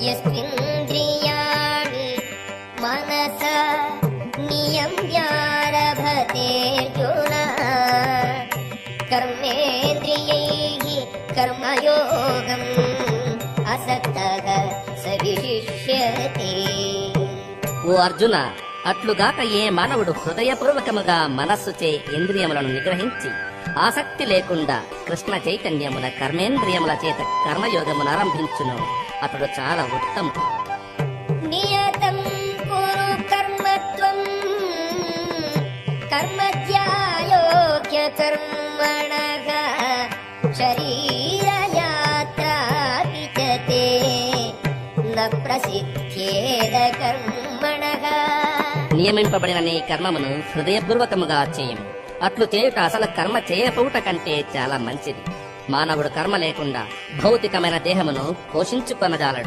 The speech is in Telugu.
యస్మింద్రియాణి మనసా నియమ్యారభతేర్జున కర్మేంద్రియైః కర్మయోగం అసక్తః స విశిష్యతే. ఓ అర్జున, అట్లుగాక ఏ మానవుడు హృదయపూర్వకముగా మనస్సుచే ఇంద్రియములను నిగ్రహించి ఆసక్తి లేకుండా కృష్ణ చైతన్యమున కర్మేంద్రియముల చేత కర్మయోగమును ఆరంభించును, అతడు చాలా ఉత్తముడు. నియతం కురు కర్మత్వం కర్మధ్యాయోగ్య కర్మణః శరీరయాత్రాపి చ తే న ప్రసిద్ధ్యేద కర్మణః. నియమింపబడిన నీ కర్మమును హృదయపూర్వకముగా చేయము. అట్లు చేయుట అసలు కర్మ చేయకపోవుట కంటే చాలా మంచిది. మానవుడు కర్మ లేకుండా భౌతికమైన దేహమును పోషించుకొనజాలడు.